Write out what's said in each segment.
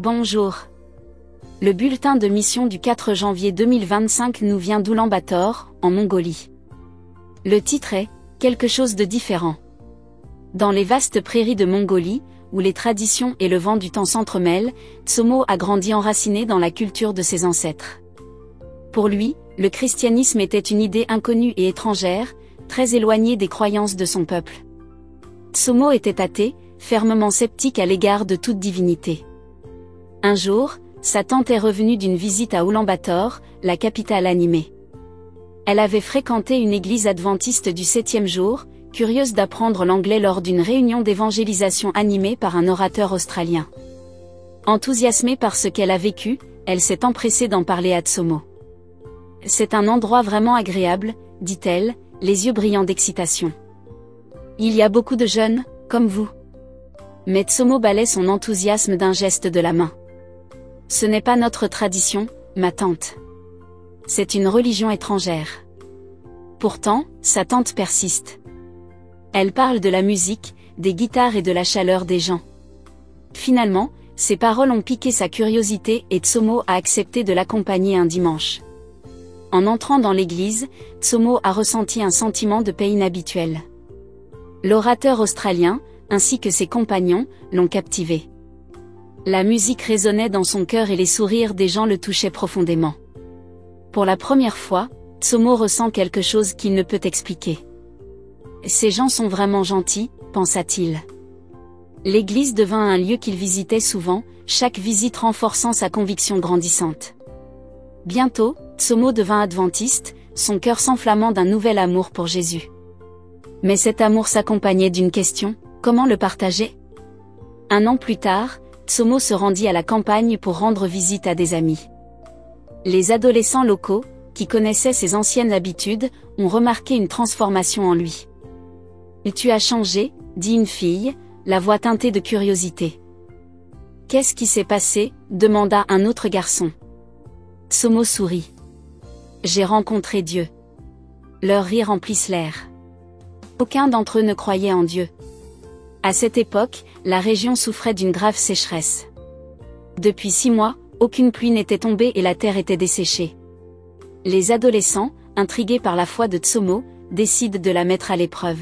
Bonjour. Le bulletin de mission du 4 janvier 2025 nous vient d'Oulan-Bator, en Mongolie. Le titre est « Quelque chose de différent ». Dans les vastes prairies de Mongolie, où les traditions et le vent du temps s'entremêlent, Tsomo a grandi enraciné dans la culture de ses ancêtres. Pour lui, le christianisme était une idée inconnue et étrangère, très éloignée des croyances de son peuple. Tsomo était athée, fermement sceptique à l'égard de toute divinité. Un jour, sa tante est revenue d'une visite à Oulan-Bator, la capitale animée. Elle avait fréquenté une église adventiste du 7e jour, curieuse d'apprendre l'anglais lors d'une réunion d'évangélisation animée par un orateur australien. Enthousiasmée par ce qu'elle a vécu, elle s'est empressée d'en parler à Tsomo. « C'est un endroit vraiment agréable », dit-elle, les yeux brillants d'excitation. « Il y a beaucoup de jeunes, comme vous. » Mais Tsomo balaie son enthousiasme d'un geste de la main. « Ce n'est pas notre tradition, ma tante. C'est une religion étrangère. » Pourtant, sa tante persiste. Elle parle de la musique, des guitares et de la chaleur des gens. Finalement, ses paroles ont piqué sa curiosité et Tsomo a accepté de l'accompagner un dimanche. En entrant dans l'église, Tsomo a ressenti un sentiment de paix inhabituel. L'orateur australien, ainsi que ses compagnons, l'ont captivé. La musique résonnait dans son cœur et les sourires des gens le touchaient profondément. Pour la première fois, Tsomo ressent quelque chose qu'il ne peut expliquer. Ces gens sont vraiment gentils, pensa-t-il. L'église devint un lieu qu'il visitait souvent, chaque visite renforçant sa conviction grandissante. Bientôt, Tsomo devint adventiste, son cœur s'enflammant d'un nouvel amour pour Jésus. Mais cet amour s'accompagnait d'une question, comment le partager? Un an plus tard, Tsomo se rendit à la campagne pour rendre visite à des amis. Les adolescents locaux, qui connaissaient ses anciennes habitudes, ont remarqué une transformation en lui. « Tu as changé », dit une fille, la voix teintée de curiosité. « Qu'est-ce qui s'est passé » demanda un autre garçon. Tsomo sourit. « J'ai rencontré Dieu. » Leurs rires remplissent l'air. Aucun d'entre eux ne croyait en Dieu. À cette époque, la région souffrait d'une grave sécheresse. Depuis 6 mois, aucune pluie n'était tombée et la terre était desséchée. Les adolescents, intrigués par la foi de Tsomo, décident de la mettre à l'épreuve.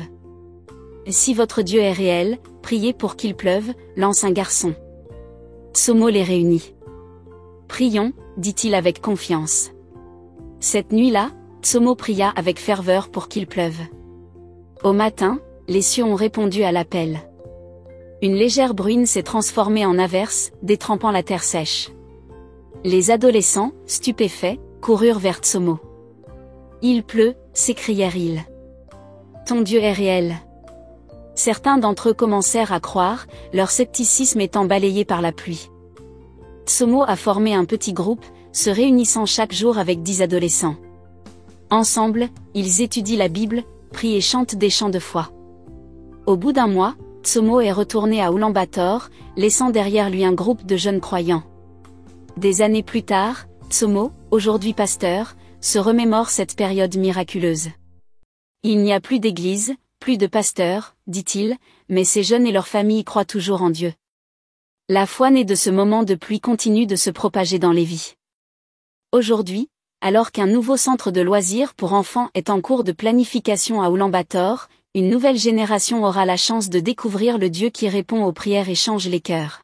« Si votre Dieu est réel, priez pour qu'il pleuve », lance un garçon. Tsomo les réunit. « Prions », dit-il avec confiance. Cette nuit-là, Tsomo pria avec ferveur pour qu'il pleuve. Au matin, les cieux ont répondu à l'appel. Une légère bruine s'est transformée en averse, détrempant la terre sèche. Les adolescents, stupéfaits, coururent vers Tsomo. « Il pleut », s'écrièrent-ils. « Ton Dieu est réel. » Certains d'entre eux commencèrent à croire, leur scepticisme étant balayé par la pluie. Tsomo a formé un petit groupe, se réunissant chaque jour avec 10 adolescents. Ensemble, ils étudient la Bible, prient et chantent des chants de foi. Au bout d'un mois, Tsomo est retourné à Oulan-Bator, laissant derrière lui un groupe de jeunes croyants. Des années plus tard, Tsomo, aujourd'hui pasteur, se remémore cette période miraculeuse. Il n'y a plus d'église, plus de pasteurs, dit-il, mais ces jeunes et leurs familles croient toujours en Dieu. La foi née de ce moment de pluie continue de se propager dans les vies. Aujourd'hui, alors qu'un nouveau centre de loisirs pour enfants est en cours de planification à Oulan-Bator, une nouvelle génération aura la chance de découvrir le Dieu qui répond aux prières et change les cœurs.